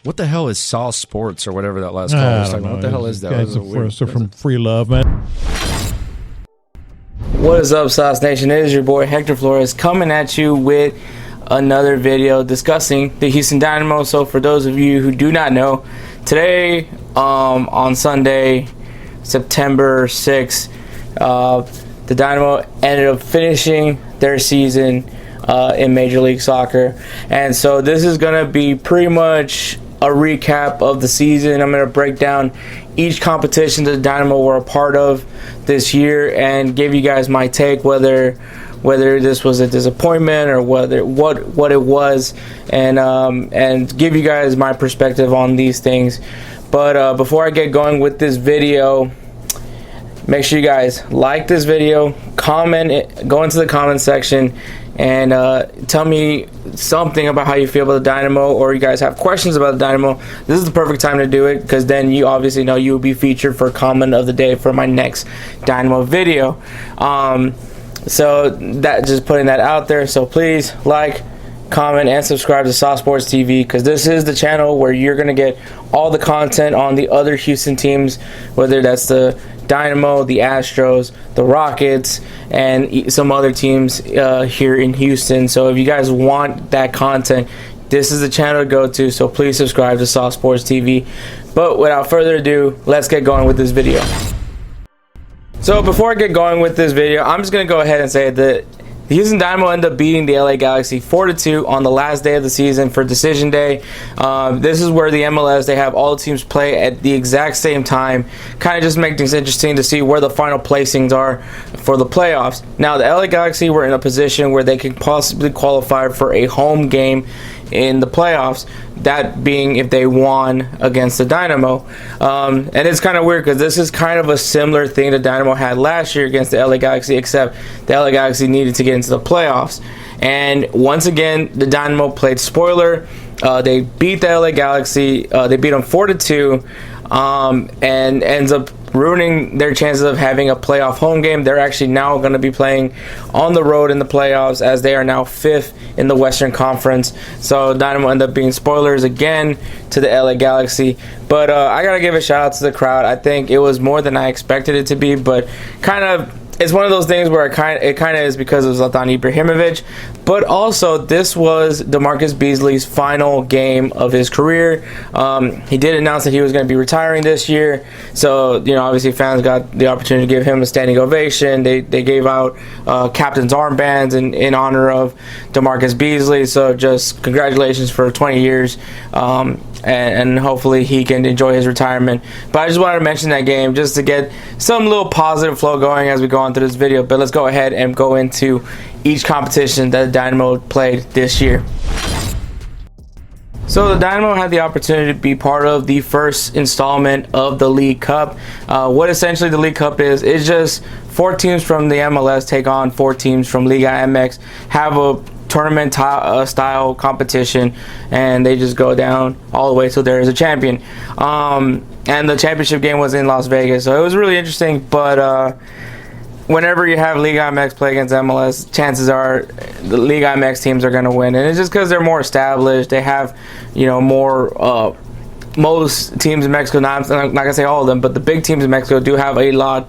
What the hell is Saw Sports or whatever that last call was talking about? What the hell is that? Guys are from Free Love, man. What is up, Sauce Nation? It is your boy Hector Flores coming at you with another video discussing the Houston Dynamo. So for those of you who do not know, today on Sunday, September 6th, the Dynamo ended up finishing their season in Major League Soccer. And so this is going to be pretty much a recap of the season. I'm going to break down each competition that the Dynamo were a part of this year and give you guys my take, whether this was a disappointment or what it was, and give you guys my perspective on these things. But before I get going with this video, make sure you guys like this video, comment, go into the comment section, and tell me something about how you feel about the Dynamo, or you guys have questions about the Dynamo. This is the perfect time to do it, because then you obviously know you will be featured for comment of the day for my next Dynamo video. So that, just putting that out there. So please like, comment, and subscribe to Saw Sports TV, because this is the channel where you're going to get all the content on the other Houston teams, whether that's the Dynamo, the Astros, the Rockets, and some other teams here in Houston. So if you guys want that content, this is the channel to go to. So please subscribe to Saw Sports TV. But without further ado, let's get going with this video. So before I get going with this video, I'm just going to go ahead and say that the Houston Dynamo ended up beating the LA Galaxy 4-2 on the last day of the season for Decision Day. This is where the MLS, they have all the teams play at the exact same time. Kind of just make things interesting to see where the final placings are for the playoffs. Now, the LA Galaxy were in a position where they could possibly qualify for a home game in the playoffs, that being if they won against the Dynamo. And it's kind of weird because this is kind of a similar thing the Dynamo had last year against the LA Galaxy, except the LA Galaxy needed to get into the playoffs. And once again, the Dynamo played spoiler. They beat the LA Galaxy. They beat them 4-2, and ends up ruining their chances of having a playoff home game. They're actually now going to be playing on the road in the playoffs, as they are now 5th in the Western Conference. So Dynamo end up being spoilers again to the LA Galaxy. But I got to give a shout out to the crowd. I think it was more than I expected it to be, but kind of, it's one of those things where it kind of is because of Zlatan Ibrahimovic, but also this was DeMarcus Beasley's final game of his career. He did announce that he was going to be retiring this year, so obviously fans got the opportunity to give him a standing ovation. They gave out captain's armbands in honor of DeMarcus Beasley. So just congratulations for 20 years. And hopefully he can enjoy his retirement. But I just wanted to mention that game just to get some little positive flow going as we go on through this video. But let's go ahead and go into each competition that the Dynamo played this year. So the Dynamo had the opportunity to be part of the first installment of the League Cup. What essentially the League Cup is just 4 teams from the MLS take on 4 teams from Liga MX, have a tournament style competition, and they just go down all the way till there is a champion. And the championship game was in Las Vegas, so it was really interesting. But whenever you have Liga MX play against MLS, chances are the Liga MX teams are going to win, and it's just because they're more established. They have more most teams in Mexico, I'm not going to say all of them, but the big teams in Mexico do have a lot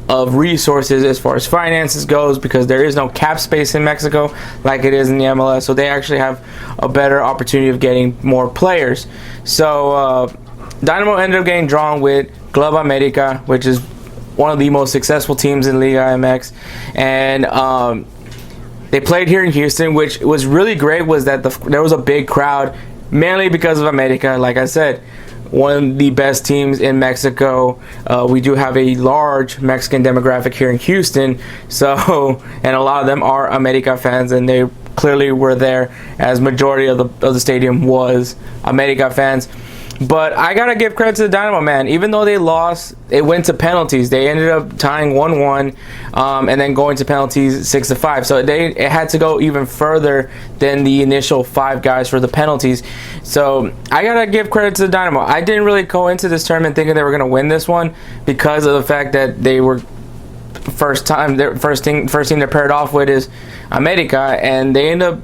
of resources as far as finances goes, because there is no cap space in Mexico like it is in the MLS, so they actually have a better opportunity of getting more players. So Dynamo ended up getting drawn with Club America, which is one of the most successful teams in Liga MX, and they played here in Houston. Which was really great was that there was a big crowd, mainly because of America. Like I said, one of the best teams in Mexico. We do have a large Mexican demographic here in Houston, so, and a lot of them are America fans, and they clearly were there, as majority of the stadium was America fans. But I gotta give credit to the Dynamo, man. Even though they lost, it went to penalties. They ended up tying 1-1, and then going to penalties 6-5. So it had to go even further than the initial 5 guys for the penalties. So I gotta give credit to the Dynamo. I didn't really go into this tournament thinking they were gonna win this one, because of the fact that they were first team they're paired off with is America, and they end up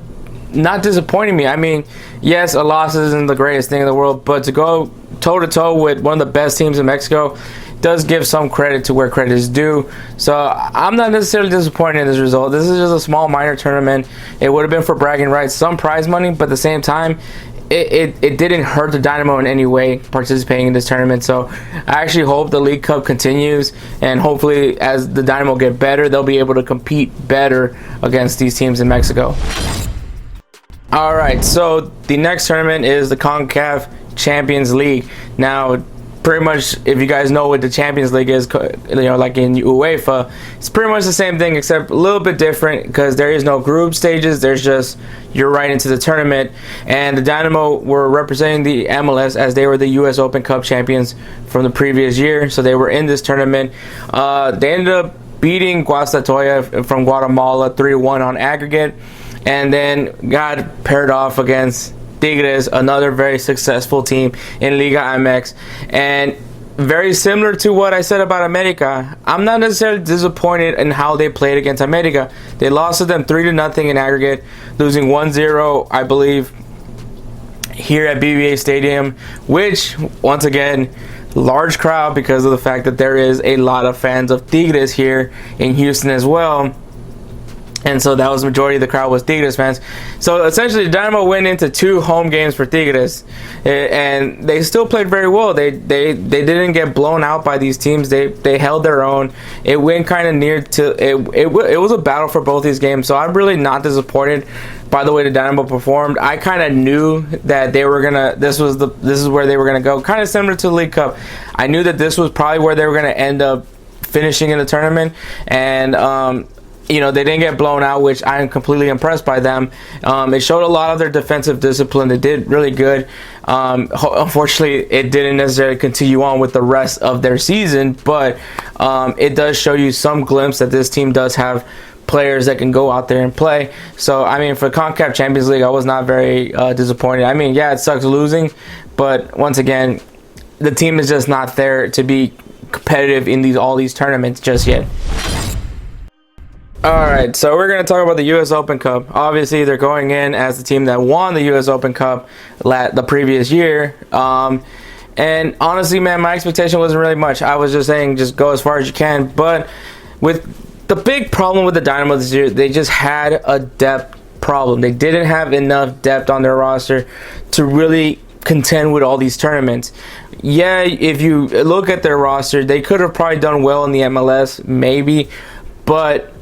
not disappointing me. I mean, yes, a loss isn't the greatest thing in the world, but to go toe-to-toe with one of the best teams in Mexico does give some credit to where credit is due. So I'm not necessarily disappointed in this result. This is just a small minor tournament. It would have been for bragging rights, some prize money, but at the same time, it didn't hurt the Dynamo in any way participating in this tournament. So I actually hope the League Cup continues, and hopefully as the Dynamo get better, they'll be able to compete better against these teams in Mexico. Alright, so the next tournament is the CONCACAF Champions League. Now, pretty much, if you guys know what the Champions League is, like in UEFA, it's pretty much the same thing except a little bit different because there is no group stages. There's just, you're right into the tournament. And the Dynamo were representing the MLS as they were the US Open Cup champions from the previous year. So they were in this tournament. They ended up beating Guastatoya from Guatemala 3-1 on aggregate, and then got paired off against Tigres, another very successful team in Liga MX. And very similar to what I said about America, I'm not necessarily disappointed in how they played against America. They lost to them 3-0 in aggregate, losing 1-0, I believe, here at BBA Stadium, which, once again, large crowd because of the fact that there is a lot of fans of Tigres here in Houston as well. And so that was the majority of the crowd was Tigres fans. So essentially, Dynamo went into 2 home games for Tigres, and they still played very well. They didn't get blown out by these teams. They held their own. It went kind of near to it was a battle for both these games. So I'm really not disappointed by the way the Dynamo performed. I kind of knew that they were gonna. This is where they were gonna go. Kind of similar to the League Cup. I knew that this was probably where they were gonna end up finishing in the tournament, and they didn't get blown out, which I am completely impressed by them. It showed a lot of their defensive discipline. They did really good. Unfortunately, it didn't necessarily continue on with the rest of their season, but it does show you some glimpse that this team does have players that can go out there and play. So, I mean, for CONCACAF Champions League, I was not very disappointed. I mean, yeah, it sucks losing, but once again, the team is just not there to be competitive in all these tournaments just yet. Alright, so we're going to talk about the US Open Cup. Obviously, they're going in as the team that won the US Open Cup the previous year. And honestly, man, my expectation wasn't really much. I was just saying, just go as far as you can. But with the big problem with the Dynamo this year, they just had a depth problem. They didn't have enough depth on their roster to really contend with all these tournaments. Yeah, if you look at their roster, they could have probably done well in the MLS, maybe. But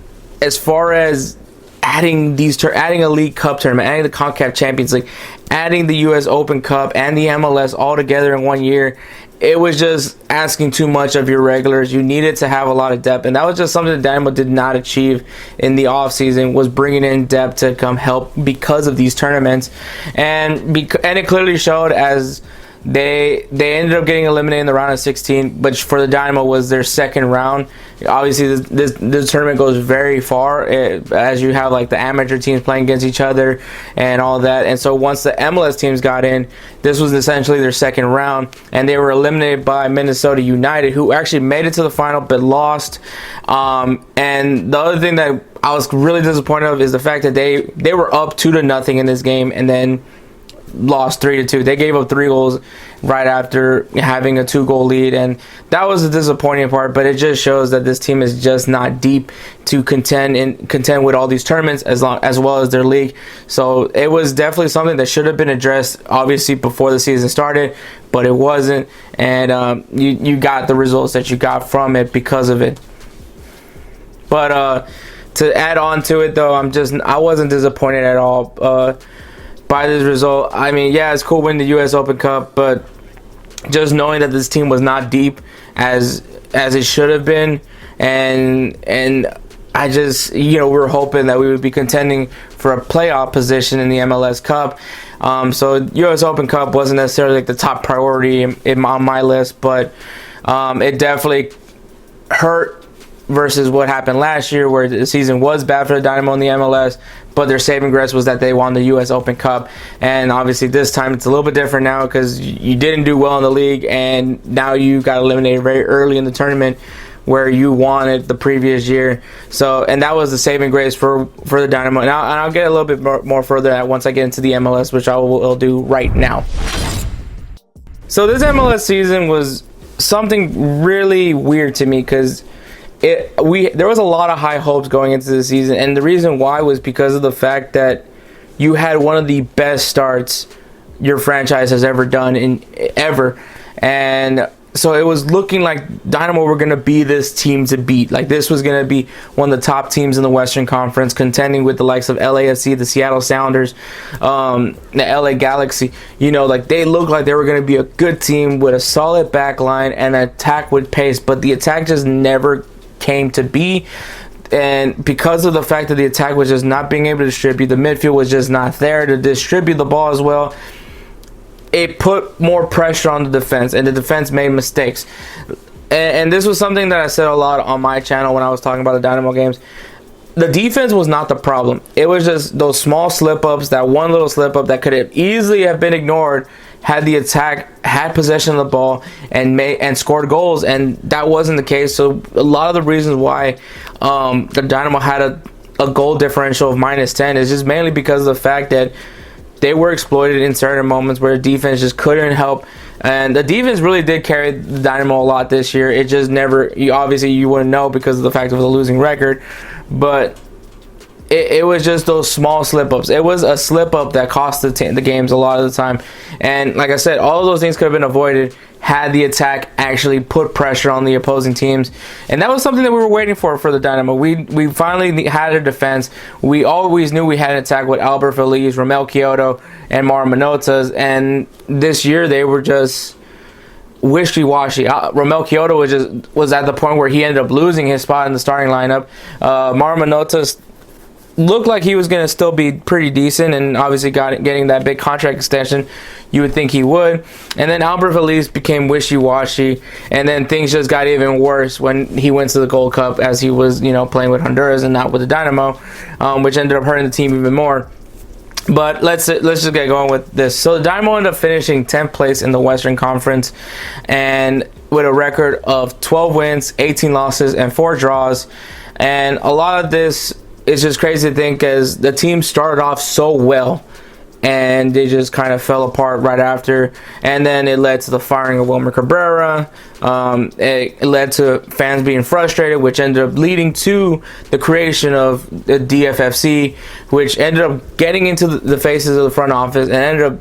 as far as adding a League Cup tournament, adding the CONCACAF Champions League, adding the US Open Cup and the MLS all together in 1 year, it was just asking too much of your regulars. You needed to have a lot of depth, and that was just something that Dynamo did not achieve in the offseason, was bringing in depth to come help because of these tournaments. And it clearly showed as they ended up getting eliminated in the round of 16, but for the Dynamo was their second round. Obviously, this tournament goes very far as you have like the amateur teams playing against each other and all that. And so once the MLS teams got in, this was essentially their second round, and they were eliminated by Minnesota United, who actually made it to the final but lost. And the other thing that I was really disappointed of is the fact that they were up 2-0 in this game and then lost 3-2. They gave up 3 goals right after having a 2-goal lead, and that was the disappointing part. But it just shows that this team is just not deep to contend with all these tournaments as well as their league. So it was definitely something that should have been addressed, obviously, before the season started, but it wasn't, and you got the results that you got from it because of it. But to add on to it, though, I wasn't disappointed at all by this result. I mean, yeah, it's cool winning the US Open Cup, but just knowing that this team was not deep as it should have been, and I just, we were hoping that we would be contending for a playoff position in the MLS Cup. So US Open Cup wasn't necessarily like the top priority on my list, but it definitely hurt versus what happened last year, where the season was bad for the Dynamo in the MLS, but their saving grace was that they won the US Open Cup. And obviously this time it's a little bit different now because you didn't do well in the league, and now you got eliminated very early in the tournament, where you wanted the previous year. So, and that was the saving grace for the Dynamo. And I'll get a little bit more further at once I get into the MLS, which I will do right now. So this MLS season was something really weird to me because there was a lot of high hopes going into the season, and the reason why was because of the fact that you had one of the best starts your franchise has ever done ever. And so it was looking like Dynamo were going to be this team to beat. Like, this was going to be one of the top teams in the Western Conference, contending with the likes of LAFC, the Seattle Sounders, the LA Galaxy. You know, like, they looked like they were going to be a good team with a solid back line and attack with pace, but the attack just never came to be. And because of the fact that the attack was just not being able to distribute, the midfield was just not there to distribute the ball as well, it put more pressure on the defense, and the defense made mistakes. And this was something that I said a lot on my channel when I was talking about the Dynamo games. The defense was not the problem. It was just those small slip-ups, that one little slip-up that could have easily have been ignored had the attack had possession of the ball and scored goals, and that wasn't the case. So a lot of the reasons why the Dynamo had a goal differential of -10 is just mainly because of the fact that they were exploited in certain moments where the defense just couldn't help. And the defense really did carry the Dynamo a lot this year. It just never, obviously you wouldn't know because of the fact it was a losing record, but it was just those small slip-ups. It was a slip-up that cost the games a lot of the time. And like I said, all of those things could have been avoided had the attack actually put pressure on the opposing teams. And that was something that we were waiting for the Dynamo. We finally had a defense. We always knew we had an attack with Albert Feliz, Romel Kyoto, and Mauro Manotas. And this year they were just wishy-washy. Romel Kyoto was at the point where he ended up losing his spot in the starting lineup. Mauro Manotas looked like he was going to still be pretty decent, and obviously getting that big contract extension, you would think he would. And then Albert Feliz became wishy-washy, and then things just got even worse when he went to the Gold Cup, as he was, playing with Honduras and not with the Dynamo, which ended up hurting the team even more. But let's just get going with this. So the Dynamo ended up finishing 10th place in the Western Conference, and with a record of 12 wins, 18 losses, and 4 draws. And a lot of this, it's just crazy to think, as the team started off so well and they just kind of fell apart right after, and then it led to the firing of Wilmer Cabrera. It led to fans being frustrated, which ended up leading to the creation of the DFFC, which ended up getting into the faces of the front office and ended up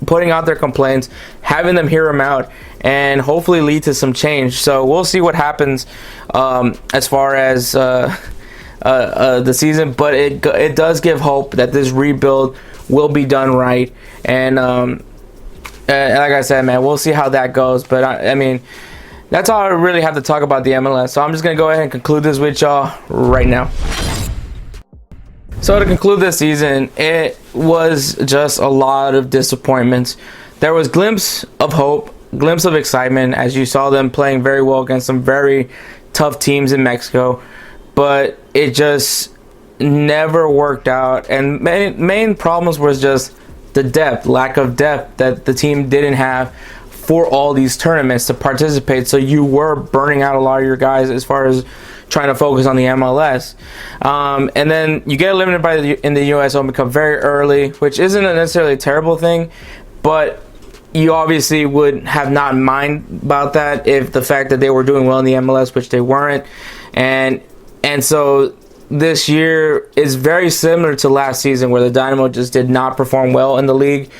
putting out their complaints, having them hear them out, and hopefully lead to some change. So we'll see what happens as far as the season, but it does give hope that this rebuild will be done right. And like I said, man, we'll see how that goes. But I mean, that's all I really have to talk about the MLS. So I'm just gonna go ahead and conclude this with y'all right now. So to conclude this season, it was just a lot of disappointments. There was glimpse of hope, glimpse of excitement, as you saw them playing very well against some very tough teams in Mexico, but it just never worked out. And main problems was just the depth, lack of depth that the team didn't have for all these tournaments to participate. So you were burning out a lot of your guys as far as trying to focus on the MLS. And then you get eliminated in the US Open Cup very early, which isn't necessarily a terrible thing, but you obviously would have not mind about that if the fact that they were doing well in the MLS, which they weren't. And so this year is very similar to last season, where the Dynamo just did not perform well in the league.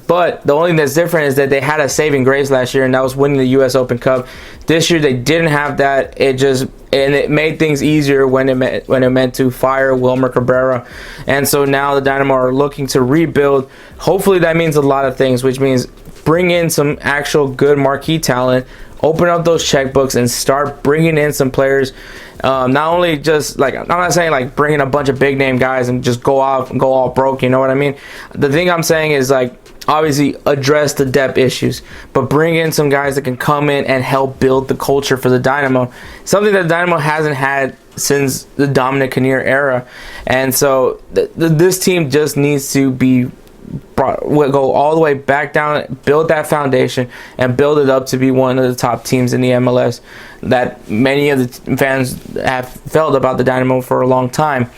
But the only thing that's different is that they had a saving grace last year, and that was winning the U.S. Open Cup. This year they didn't have that. It made things easier when it meant to fire Wilmer Cabrera. And so now the Dynamo are looking to rebuild. Hopefully that means a lot of things, which means bring in some actual good marquee talent, open up those checkbooks, and start bringing in some players. Not only just, like, I'm not saying like bringing a bunch of big name guys and just go out and go all broke, you know what I mean? The thing I'm saying is, like, obviously address the depth issues, but bring in some guys that can come in and help build the culture for the Dynamo, something that the Dynamo hasn't had since the Dominic Kinnear era. And so this team just needs to be go all the way back down, build that foundation, and build it up to be one of the top teams in the MLS that many of the fans have felt about the Dynamo for a long time.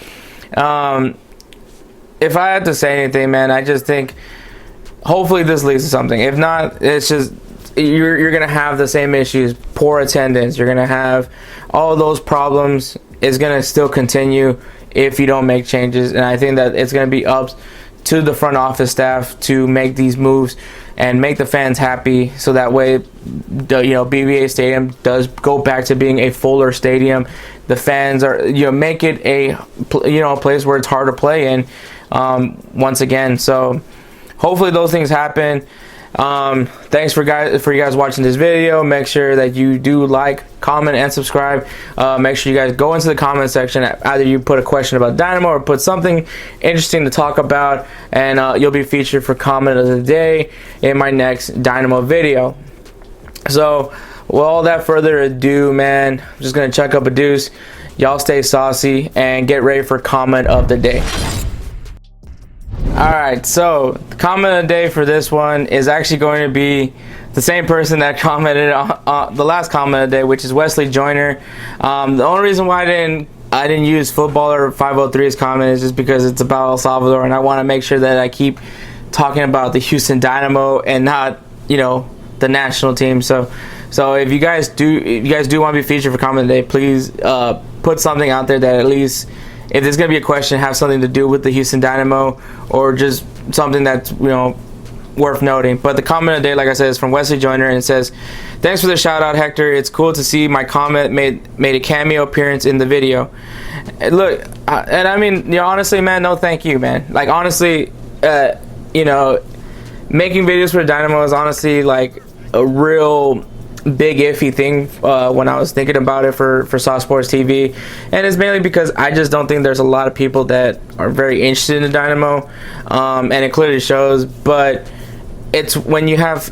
If I had to say anything, man, I just think hopefully this leads to something. If not, it's just you're gonna have the same issues, poor attendance. You're gonna have all those problems. It's gonna still continue if you don't make changes, and I think that it's gonna be up to the front office staff to make these moves and make the fans happy, so that way BBA Stadium does go back to being a fuller stadium. The fans are make it a place where it's hard to play in once again. So hopefully those things happen. Thanks for you guys watching this video. Make sure that you do like, comment, and subscribe. Make sure you guys go into the comment section. Either you put a question about Dynamo or put something interesting to talk about, and you'll be featured for comment of the day in my next Dynamo video. So with all that further ado, man, I'm just gonna chuck up a deuce. Y'all stay saucy and get ready for comment of the day. Alright, so the comment of the day for this one is actually going to be the same person that commented on the last comment of the day, which is Wesley Joyner. The only reason why I didn't use Footballer 503's comment is just because it's about El Salvador, and I want to make sure that I keep talking about the Houston Dynamo and not the national team. So if you guys do want to be featured for comment of the day, please put something out there that at least, if there's going to be a question, have something to do with the Houston Dynamo, or just something that's worth noting. But the comment of the day, like I said, is from Wesley Joyner, and it says, "Thanks for the shout out, Hector. It's cool to see my comment made a cameo appearance in the video." And look, and I mean, honestly, man, no thank you, man. Like, honestly, making videos for the Dynamo is honestly like a real big iffy thing when I was thinking about it for Soft Sports TV, and it's mainly because I just don't think there's a lot of people that are very interested in the Dynamo, and it clearly shows. But it's when you have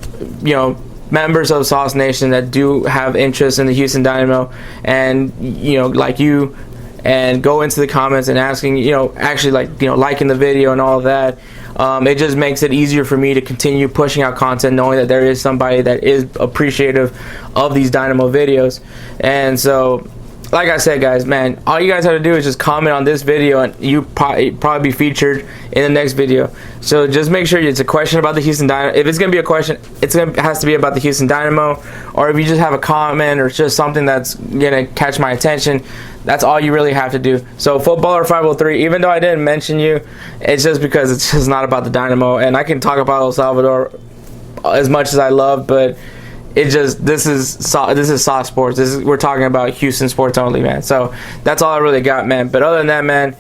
members of Sauce Nation that do have interest in the Houston Dynamo, and like you, and go into the comments and asking, actually liking the video and all of that. It just makes it easier for me to continue pushing out content, knowing that there is somebody that is appreciative of these Dynamo videos. And so, like I said, guys, man, all you guys have to do is just comment on this video, and you probably be featured in the next video. So just make sure it's a question about the Houston Dynamo. If it's gonna be a question, it has to be about the Houston Dynamo. Or if you just have a comment or just something that's gonna catch my attention, that's all you really have to do. So Footballer 503, even though I didn't mention you, it's just because it's just not about the Dynamo. And I can talk about El Salvador as much as I love, but it just, this is soft sports. We're talking about Houston sports only, man. So that's all I really got, man. But other than that, man,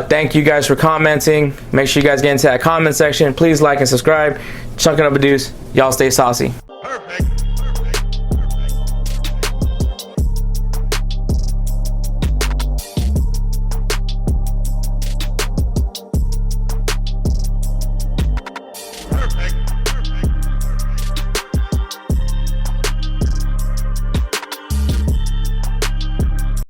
thank you guys for commenting. Make sure you guys get into that comment section. Please like and subscribe. Chucking up a deuce. Y'all stay saucy.